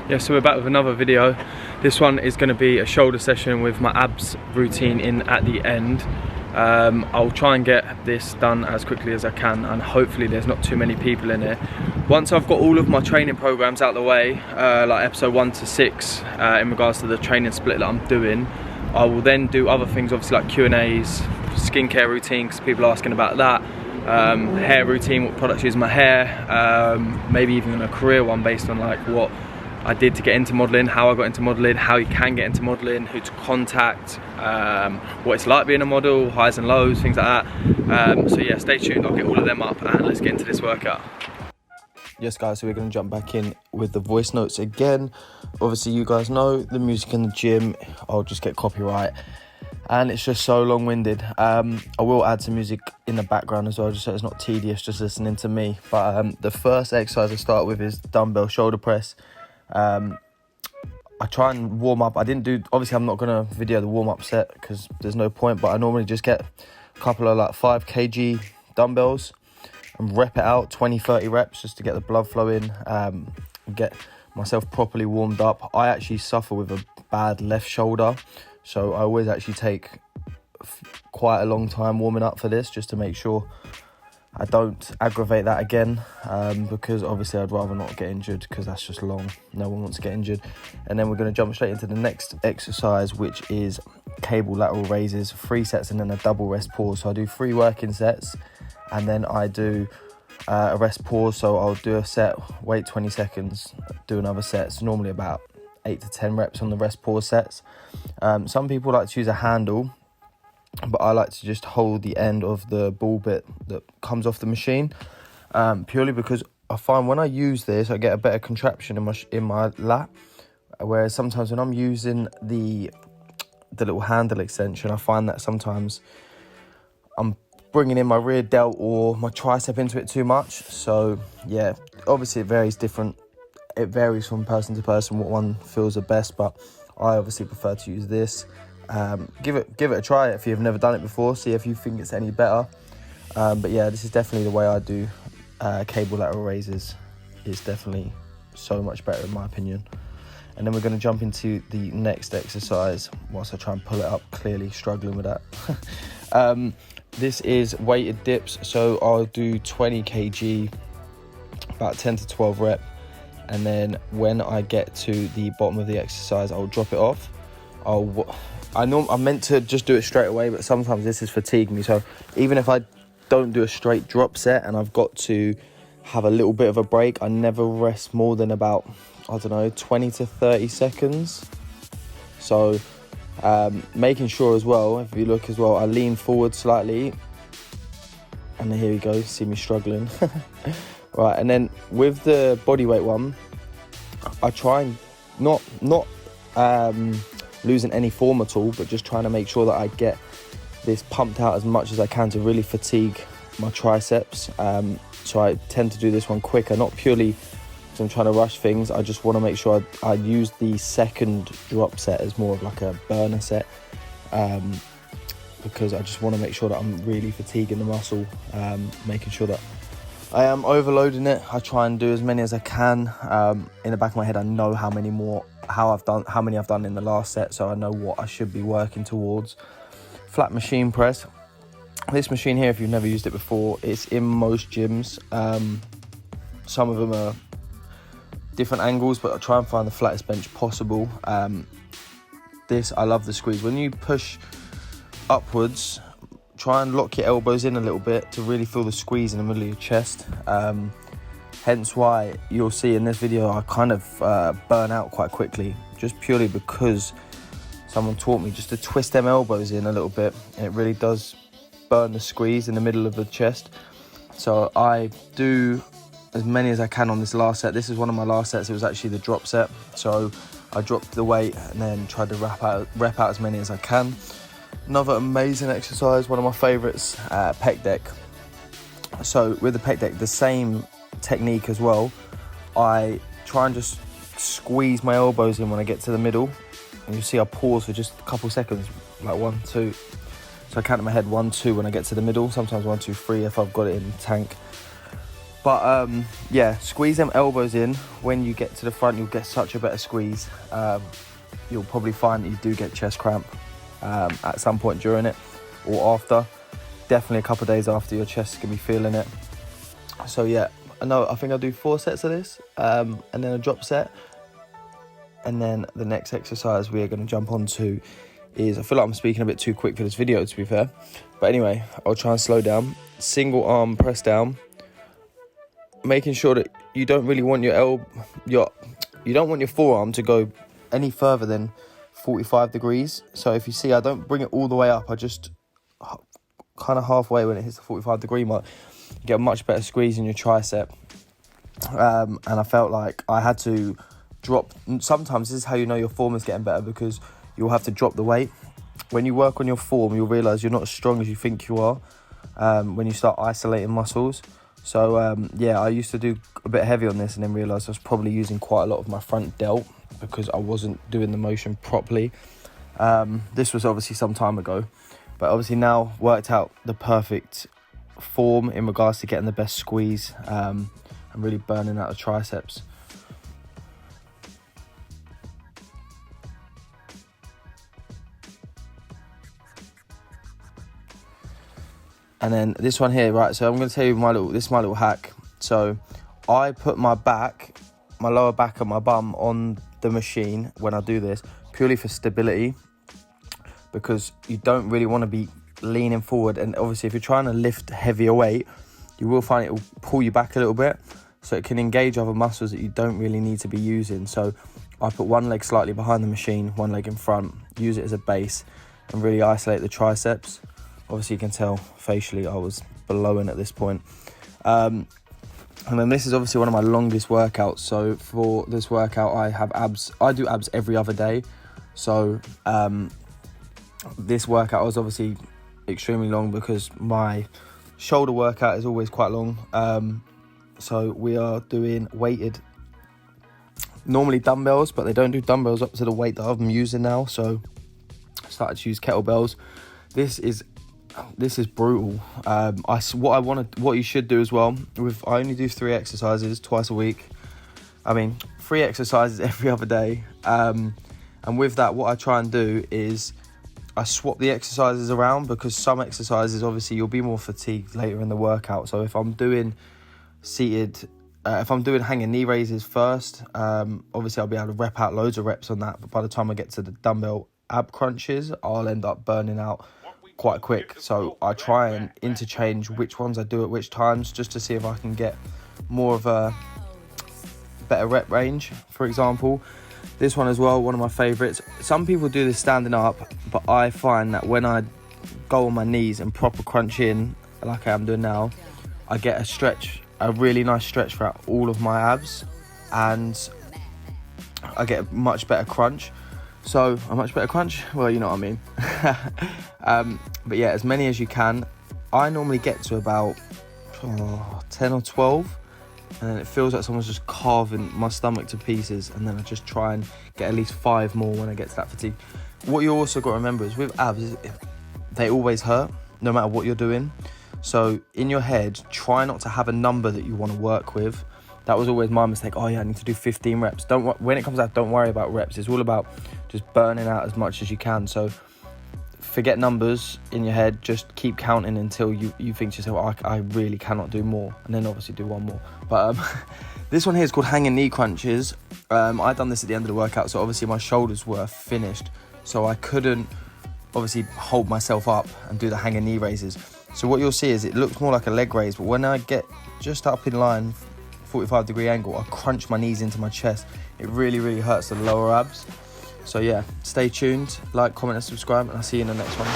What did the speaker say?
Yeah, so we're back with another video. This one is going to be a shoulder session with my abs routine in at the end. I'll try and get this done as quickly as I can, and hopefully there's not too many people in here. Once I've got all of my training programs out of the way, like episode 1 to 6, in regards to the training split that I'm doing, I will then do other things, obviously like Q&As, skincare routine, because people are asking about that, hair routine, what products use my hair, maybe even a career one based on like what I did to get into modelling, how I got into modelling, how you can get into modelling, who to contact, what it's like being a model, highs and lows, things like that. So yeah, stay tuned, I'll get all of them up and let's get into this workout. Yes guys, so we're going to jump back in with the voice notes again. Obviously you guys know the music in the gym, I'll just get copyright and it's just so long-winded. I will add some music in the background as well, just so it's not tedious just listening to me. But the first exercise I start with is dumbbell shoulder press. I try and warm up. I didn't do, obviously I'm not going to video the warm-up set because there's no point, but I normally just get a couple of like 5 kg dumbbells and rep it out, 20-30 reps just to get the blood flow in, get myself properly warmed up. I actually suffer with a bad left shoulder, so I always actually take quite a long time warming up for this just to make sure I don't aggravate that again, because obviously I'd rather not get injured because that's just long. No one wants to get injured. And then we're going to jump straight into the next exercise, which is cable lateral raises, 3 sets and then a double rest pause. So I do 3 working sets and then I do a rest pause. So I'll do a set, wait 20 seconds, do another set. It's normally about 8 to 10 reps on the rest pause sets. Some people like to use a handle, but I like to just hold the end of the ball bit that comes off the machine, purely because I find when I use this I get a better contraption in my lat, whereas sometimes when I'm using the little handle extension, I find that sometimes I'm bringing in my rear delt or my tricep into it too much. So yeah, obviously it varies from person to person what one feels the best, but I obviously prefer to use this. Give it a try if you've never done it before, see if you think it's any better. But yeah, this is definitely the way I do cable lateral raises. It's definitely so much better in my opinion. And then we're going to jump into the next exercise whilst I try and pull it up, clearly struggling with that. This is weighted dips, so I'll do 20 kg, about 10 to 12 rep, and then when I get to the bottom of the exercise I'll drop it off. I'm meant to just do it straight away, but sometimes this is fatiguing me, so even if I don't do a straight drop set and I've got to have a little bit of a break, I never rest more than about, I don't know, 20 to 30 seconds. So making sure as well, if you look as well, I lean forward slightly, and here we go, see me struggling. Right, and then with the bodyweight one, I try and not losing any form at all, but just trying to make sure that I get this pumped out as much as I can to really fatigue my triceps. So I tend to do this one quicker, not purely because I'm trying to rush things. I just want to make sure I use the second drop set as more of like a burner set, because I just want to make sure that I'm really fatiguing the muscle, making sure that I am overloading it. I try and do as many as I can. In the back of my head I know how many I've done in the last set, so I know what I should be working towards. Flat machine press. This machine here, if you've never used it before, it's in most gyms. Some of them are different angles, but I try and find the flattest bench possible. This, I love the squeeze. When you push upwards, try and lock your elbows in a little bit to really feel the squeeze in the middle of your chest. Hence why you'll see in this video I kind of burn out quite quickly, just purely because someone taught me just to twist them elbows in a little bit, and it really does burn the squeeze in the middle of the chest. So I do as many as I can on this last set. This is one of my last sets. It was actually the drop set, so I dropped the weight and then tried to rep out as many as I can. Another amazing exercise, one of my favorites, pec deck. So with the pec deck, the same technique as well. I try and just squeeze my elbows in when I get to the middle, and you see I pause for just a couple seconds, like 1, 2. So I count in my head 1, 2 when I get to the middle, sometimes 1, 2, 3 if I've got it in the tank. But yeah, squeeze them elbows in. When you get to the front, you'll get such a better squeeze. You'll probably find that you do get chest cramp at some point during it or after. Definitely a couple of days after, your chest is going to be feeling it. So yeah, I think I'll do 4 sets of this and then a drop set. And then the next exercise we are going to jump onto is, I feel like I'm speaking a bit too quick for this video, to be fair. But anyway, I'll try and slow down. Single arm press down. Making sure that you don't really want you don't want your forearm to go any further than 45 degrees. So if you see, I don't bring it all the way up. I just kind of halfway when it hits the 45 degree mark. You get a much better squeeze in your tricep. And I felt like I had to drop. Sometimes this is how you know your form is getting better, because you'll have to drop the weight. When you work on your form, you'll realise you're not as strong as you think you are when you start isolating muscles. So yeah, I used to do a bit heavy on this and then realised I was probably using quite a lot of my front delt because I wasn't doing the motion properly. This was obviously some time ago, but obviously now worked out the perfect form in regards to getting the best squeeze and really burning out the triceps. And then this one here, right, so I'm going to tell you my little hack. So I put my lower back and my bum on the machine when I do this, purely for stability, because you don't really want to be leaning forward. And obviously if you're trying to lift heavier weight, you will find it will pull you back a little bit, so it can engage other muscles that you don't really need to be using. So I put one leg slightly behind the machine, one leg in front, use it as a base and really isolate the triceps. Obviously you can tell facially I was blowing at this point. And then this is obviously one of my longest workouts. So for this workout, I have abs. I do abs every other day. So this workout was obviously extremely long because my shoulder workout is always quite long. So we are doing weighted, normally dumbbells, but they don't do dumbbells up to the weight that I'm using now. So I started to use kettlebells. This is brutal. What you should do as well, I only do 3 exercises twice a week. 3 exercises every other day. And with that, what I try and do is I swap the exercises around, because some exercises, obviously, you'll be more fatigued later in the workout. So if I'm doing hanging knee raises first, obviously I'll be able to rep out loads of reps on that. But by the time I get to the dumbbell ab crunches, I'll end up burning out quite quick. So I try and interchange which ones I do at which times, just to see if I can get more of a better rep range. For example, this one as well, one of my favorites. Some people do this standing up, but I find that when I go on my knees and proper crunch in like I am doing now, I get a really nice stretch throughout all of my abs, and I get a much better crunch. So a much better crunch, well, you know what I mean. But yeah, as many as you can. I normally get to about 10 or 12, and then it feels like someone's just carving my stomach to pieces, and then I just try and get at least 5 more when I get to that fatigue. What you also got to remember is with abs, they always hurt no matter what you're doing. So in your head, try not to have a number that you want to work with. That was always my mistake. Oh yeah, I need to do 15 reps. When it comes out, don't worry about reps. It's all about just burning out as much as you can. So forget numbers in your head. Just keep counting until you think to yourself, I really cannot do more. And then obviously do one more. But this one here is called hanging knee crunches. I done this at the end of the workout, so obviously my shoulders were finished. So I couldn't obviously hold myself up and do the hanging knee raises. So what you'll see is it looks more like a leg raise, but when I get just up in line, 45-degree angle, I crunch my knees into my chest. It really, really hurts the lower abs. So yeah, stay tuned, like, comment and subscribe, and I'll see you in the next one.